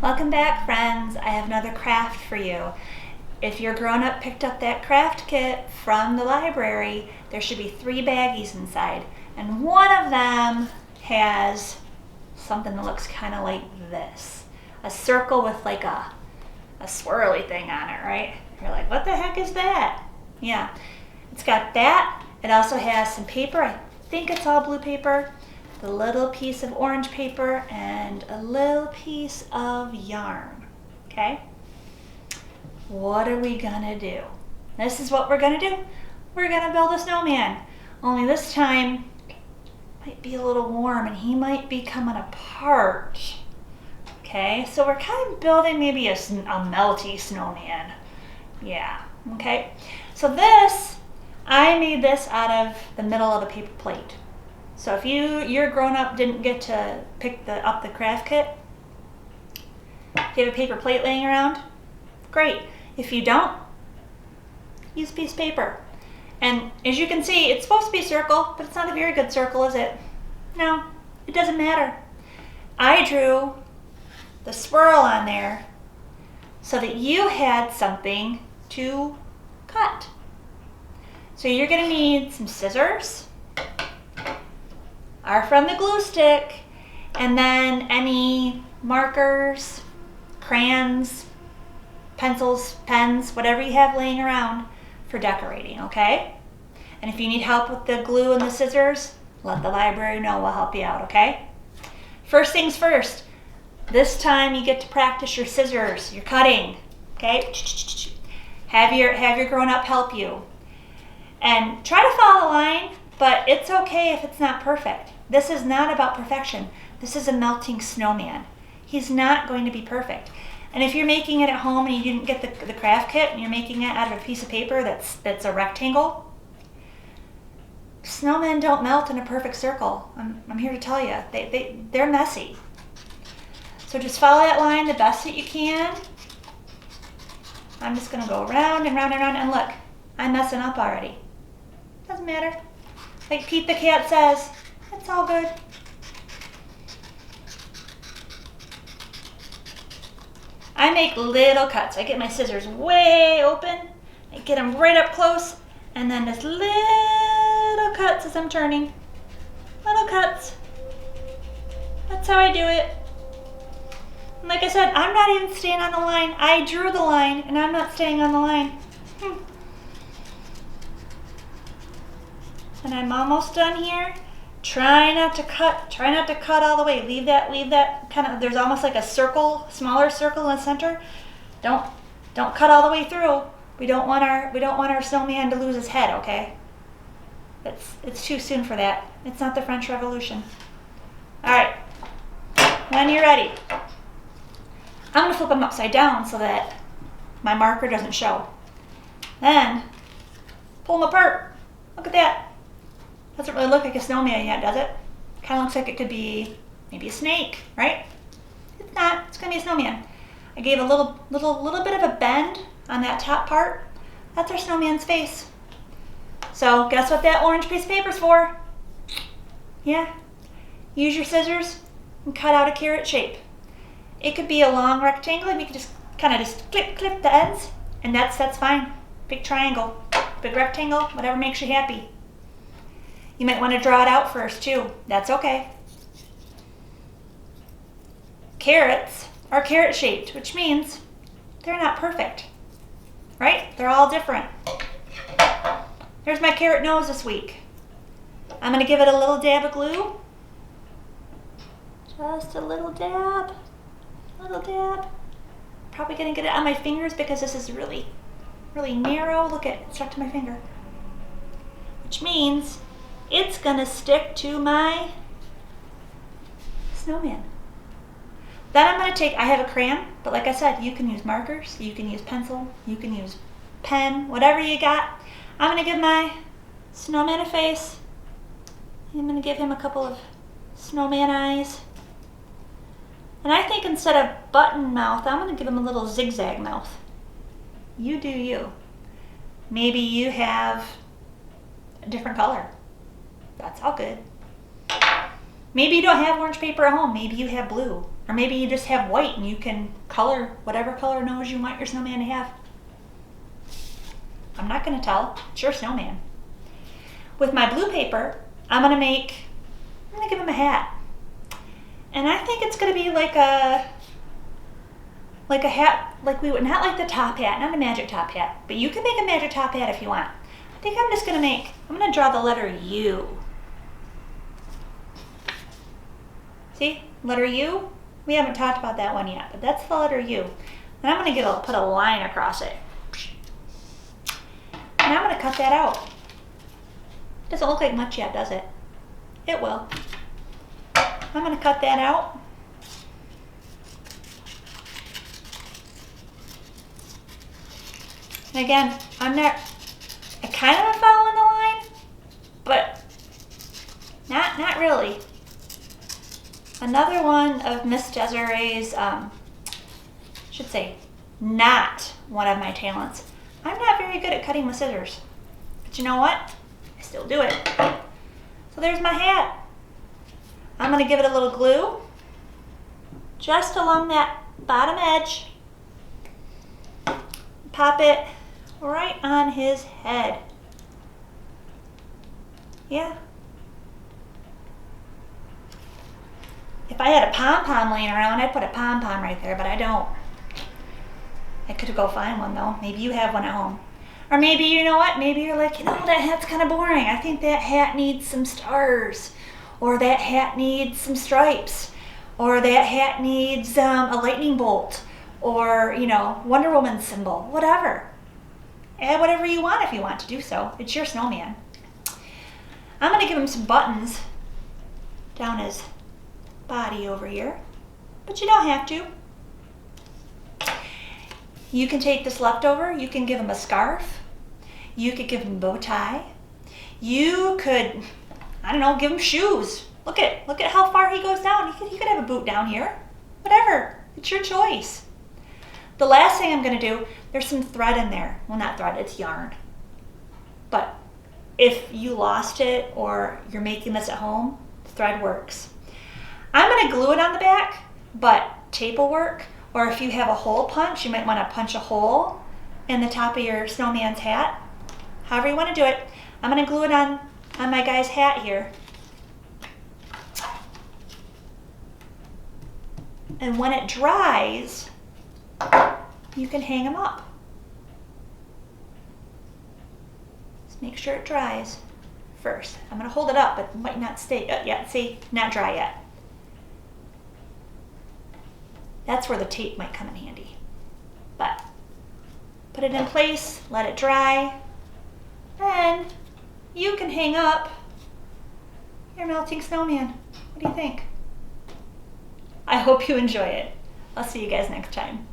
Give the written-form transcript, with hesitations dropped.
Welcome back, friends. I have another craft for you. If your grown-up picked up that craft kit from the library, there should be 3 baggies inside, and one of them has something that looks kind of like this. A circle with like a swirly thing on it, right? You're like, what the heck is that? Yeah, it's got that. It also has some paper. I think it's all blue paper. A little piece of orange paper and a little piece of yarn, okay? What are we gonna do? This is what we're gonna do. We're gonna build a snowman. Only this time, it might be a little warm and he might be coming apart. Okay, so we're kind of building maybe a melty snowman. Yeah, okay. So this, I made this out of the middle of the paper plate. So if your grown-up didn't get to pick up the craft kit, if you have a paper plate laying around, great. If you don't, use a piece of paper. And as you can see, it's supposed to be a circle, but it's not a very good circle, is it? No, it doesn't matter. I drew the swirl on there so that you had something to cut. So you're gonna need some scissors, are from the glue stick, and then any markers, crayons, pencils, pens, whatever you have laying around for decorating, okay? And if you need help with the glue and the scissors, let the library know, we'll help you out, okay? First things first, this time you get to practice your scissors, your cutting, okay? Have your grown-up help you. And try to follow the line, but it's okay if it's not perfect. This is not about perfection. This is a melting snowman. He's not going to be perfect. And if you're making it at home and you didn't get the craft kit and you're making it out of a piece of paper that's a rectangle, snowmen don't melt in a perfect circle. I'm here to tell you, they're messy. So just follow that line the best that you can. I'm just gonna go around and round and round, and look, I'm messing up already. Doesn't matter. Like Pete the cat says, it's all good. I make little cuts. I get my scissors way open. I get them right up close, and then just little cuts as I'm turning. Little cuts. That's how I do it. And like I said, I'm not even staying on the line. I drew the line, and I'm not staying on the line. And I'm almost done here. Try not to cut all the way. Leave that kind of, there's almost like a circle, smaller circle in the center. Don't cut all the way through. We don't want our snowman to lose his head, okay? It's too soon for that. It's not the French Revolution. All right. When you're ready, I'm gonna flip them upside down so that my marker doesn't show. Then pull them apart. Look at that. Doesn't really look like a snowman yet, does it? Kind of looks like it could be maybe a snake, right? It's not. It's gonna be a snowman. I gave a little bit of a bend on that top part. That's our snowman's face. So guess what that orange piece of paper's for? Yeah. Use your scissors and cut out a carrot shape. It could be a long rectangle, and you can just kind of just clip the ends, and that's fine. Big triangle, big rectangle, whatever makes you happy. You might want to draw it out first too. That's okay. Carrots are carrot shaped, which means they're not perfect, right? They're all different. There's my carrot nose this week. I'm going to give it a little dab of glue. Just a little dab. Probably going to get it on my fingers because this is really, really narrow. Look at it, stuck to my finger. Which means it's gonna stick to my snowman. Then I'm gonna I have a crayon, but like I said, you can use markers, you can use pencil, you can use pen, whatever you got. I'm gonna give my snowman a face. I'm gonna give him a couple of snowman eyes. And I think instead of button mouth, I'm gonna give him a little zigzag mouth. You do you. Maybe you have a different color. That's all good. Maybe you don't have orange paper at home. Maybe you have blue. Or maybe you just have white and you can color whatever color nose you want your snowman to have. I'm not gonna tell, it's your snowman. With my blue paper, I'm gonna give him a hat. And I think it's gonna be like a hat, like we would, not like the top hat, not a magic top hat, but you can make a magic top hat if you want. I think I'm gonna draw the letter U. See, letter U? We haven't talked about that one yet, but that's the letter U. And I'm gonna put a line across it. And I'm gonna cut that out. Doesn't look like much yet, does it? It will. I'm gonna cut that out. And again, I kind of am following the line, but not really. Another one of Miss Desiree's, should say, not one of my talents. I'm not very good at cutting with scissors, but you know what? I still do it. So there's my hat. I'm gonna give it a little glue, just along that bottom edge. Pop it right on his head. Yeah. If I had a pom-pom laying around, I'd put a pom-pom right there, but I don't. I could go find one though. Maybe you have one at home. Or maybe, you know what? Maybe you're like, that hat's kind of boring. I think that hat needs some stars. Or that hat needs some stripes. Or that hat needs a lightning bolt. Or, Wonder Woman symbol. Whatever. Add whatever you want if you want to do so. It's your snowman. I'm going to give him some buttons down his body over here, but you don't have to. You can take this leftover, you can give him a scarf, you could give him a bow tie, you could, give him shoes. Look at how far he goes down. He could have a boot down here. Whatever, it's your choice. The last thing I'm going to do, there's some thread in there. Well, not thread, it's yarn. But if you lost it or you're making this at home, thread works. I'm going to glue it on the back, but tape will work. Or if you have a hole punch, you might want to punch a hole in the top of your snowman's hat. However you want to do it. I'm going to glue it on my guy's hat here. And when it dries, you can hang them up. Just make sure it dries first. I'm going to hold it up, but it might not stay yet. See, not dry yet. That's where the tape might come in handy. But put it in place, let it dry, then you can hang up your melting snowman. What do you think? I hope you enjoy it. I'll see you guys next time.